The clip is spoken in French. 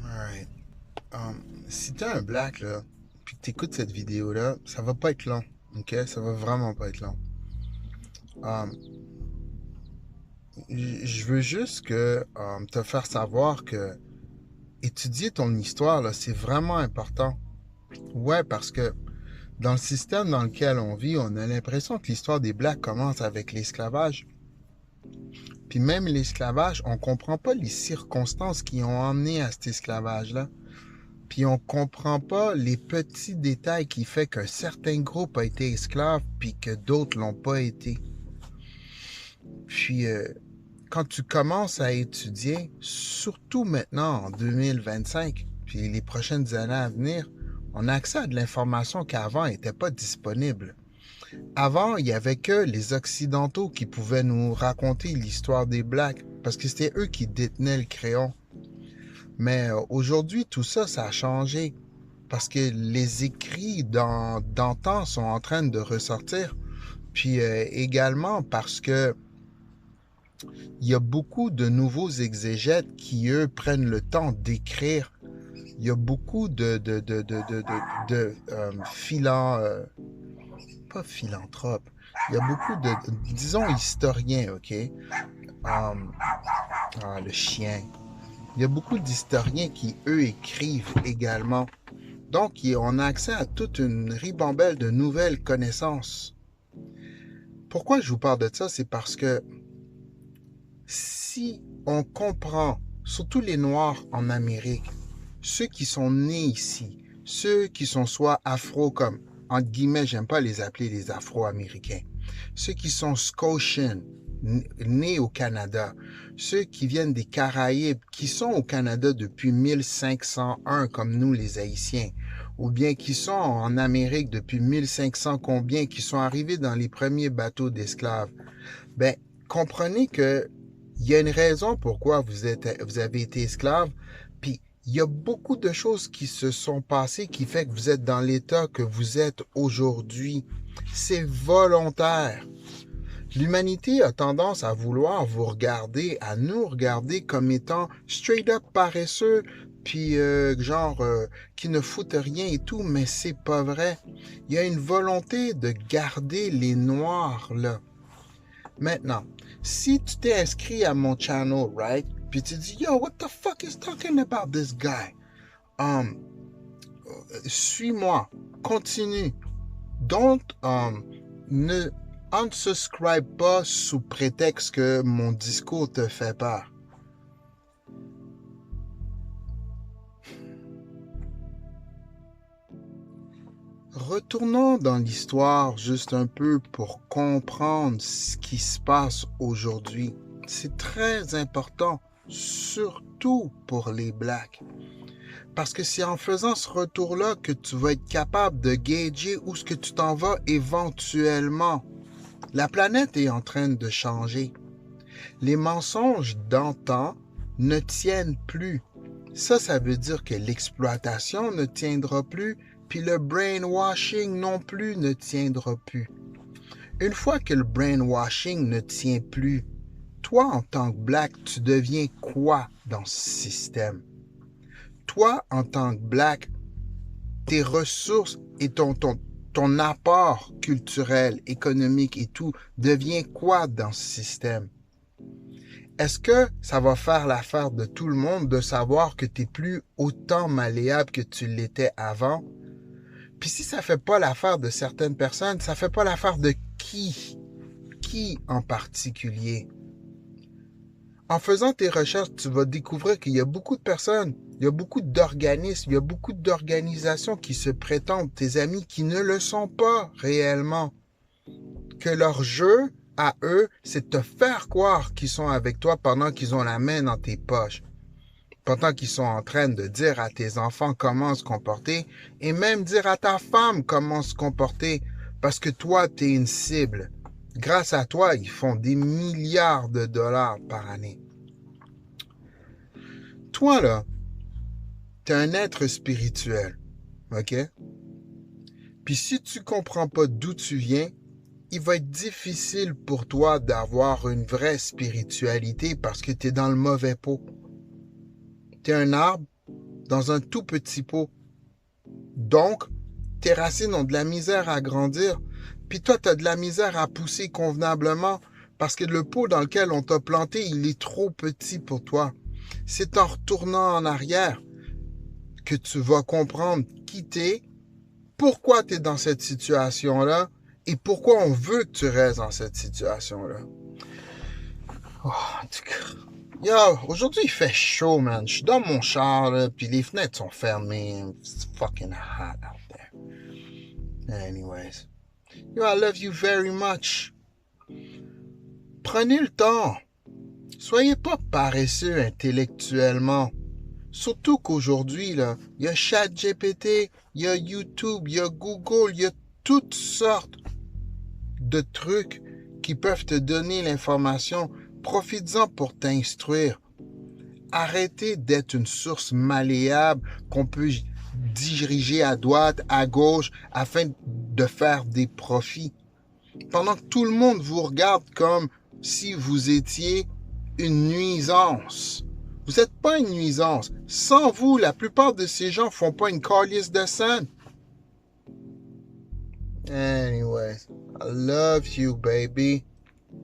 Alright. Si t'es un black, là, puis que t'écoutes cette vidéo-là, ça va pas être long. OK? Ça va vraiment pas être long. Um, je veux juste que te faire savoir que étudier ton histoire, là, c'est vraiment important. Ouais, parce que dans le système dans lequel on vit, on a l'impression que l'histoire des blacks commence avec l'esclavage. Puis même l'esclavage, on comprend pas les circonstances qui ont amené à cet esclavage-là. Puis on comprend pas les petits détails qui fait qu'un certain groupe a été esclave puis que d'autres l'ont pas été. Puis quand tu commences à étudier, surtout maintenant en 2025, puis les prochaines années à venir, on a accès à de l'information qu'avant n'était pas disponible. Avant, il y avait que les Occidentaux qui pouvaient nous raconter l'histoire des Blacks parce que c'était eux qui détenaient le crayon. Mais aujourd'hui, tout ça, ça a changé. Parce que les écrits d'antan sont en train de ressortir. Puis également parce que il y a beaucoup de nouveaux exégètes qui, eux, prennent le temps d'écrire. Il y a beaucoup de pas philanthropes. Il y a beaucoup disons, historiens, OK? Le chien. Il y a beaucoup d'historiens qui, eux, écrivent également. Donc, on a accès à toute une ribambelle de nouvelles connaissances. Pourquoi je vous parle de ça? C'est parce que si on comprend, surtout les Noirs en Amérique, ceux qui sont nés ici, ceux qui sont soit afro comme, entre guillemets, j'aime pas les appeler les Afro-Américains, ceux qui sont Scotian, nés au Canada, ceux qui viennent des Caraïbes, qui sont au Canada depuis 1501 comme nous les Haïtiens, ou bien qui sont en Amérique depuis 1500 combien, qui sont arrivés dans les premiers bateaux d'esclaves, ben, comprenez que il y a une raison pourquoi vous avez été esclave, puis il y a beaucoup de choses qui se sont passées qui fait que vous êtes dans l'état que vous êtes aujourd'hui. C'est volontaire. L'humanité a tendance à vouloir vous regarder, à nous regarder comme étant straight up paresseux, puis qui ne foutent rien et tout, mais c'est pas vrai. Il y a une volonté de garder les noirs là. Maintenant, si tu t'es inscrit à mon channel, right? Puis tu dis, yo, what the fuck is talking about this guy? Suis-moi, continue. Don't, ne unsubscribe pas sous prétexte que mon discours te fait peur. Retournons dans l'histoire juste un peu pour comprendre ce qui se passe aujourd'hui. C'est très important, surtout pour les Blacks. Parce que c'est en faisant ce retour-là que tu vas être capable de gager où ce que tu t'en vas éventuellement. La planète est en train de changer. Les mensonges d'antan ne tiennent plus. Ça veut dire que l'exploitation ne tiendra plus, puis le brainwashing non plus ne tiendra plus. Une fois que le brainwashing ne tient plus, toi, en tant que Black, tu deviens quoi dans ce système? Toi, en tant que Black, tes ressources et ton apport culturel, économique et tout devient quoi dans ce système? Est-ce que ça va faire l'affaire de tout le monde de savoir que tu n'es plus autant malléable que tu l'étais avant? Puis si ça fait pas l'affaire de certaines personnes, ça fait pas l'affaire de qui? Qui en particulier? En faisant tes recherches, tu vas découvrir qu'il y a beaucoup de personnes, il y a beaucoup d'organismes, il y a beaucoup d'organisations qui se prétendent tes amis qui ne le sont pas réellement. Que leur jeu, à eux, c'est de te faire croire qu'ils sont avec toi pendant qu'ils ont la main dans tes poches. Pendant qu'ils sont en train de dire à tes enfants comment se comporter et même dire à ta femme comment se comporter parce que toi, tu es une cible. Grâce à toi, ils font des milliards de dollars par année. Toi, là, tu es un être spirituel, OK? Puis si tu comprends pas d'où tu viens, il va être difficile pour toi d'avoir une vraie spiritualité parce que tu es dans le mauvais pot. Tu es un arbre, dans un tout petit pot. Donc, tes racines ont de la misère à grandir, puis toi, tu as de la misère à pousser convenablement parce que le pot dans lequel on t'a planté, il est trop petit pour toi. C'est en retournant en arrière que tu vas comprendre qui t'es, pourquoi tu es dans cette situation-là et pourquoi on veut que tu restes dans cette situation-là. Oh, en tout cas. Yo, aujourd'hui il fait chaud, man. Je suis dans mon char, là, puis les fenêtres sont fermées. It's fucking hot out there. Anyways. Yo, I love you very much. Prenez le temps. Soyez pas paresseux intellectuellement. Surtout qu'aujourd'hui, là, il y a ChatGPT, il y a YouTube, il y a Google, il y a toutes sortes de trucs qui peuvent te donner l'information. Profites-en pour t'instruire. Arrêtez d'être une source malléable qu'on peut diriger à droite, à gauche, afin de faire des profits. Pendant que tout le monde vous regarde comme si vous étiez une nuisance. Vous n'êtes pas une nuisance. Sans vous, la plupart de ces gens ne font pas une calice de scène. Anyways, I love you, baby.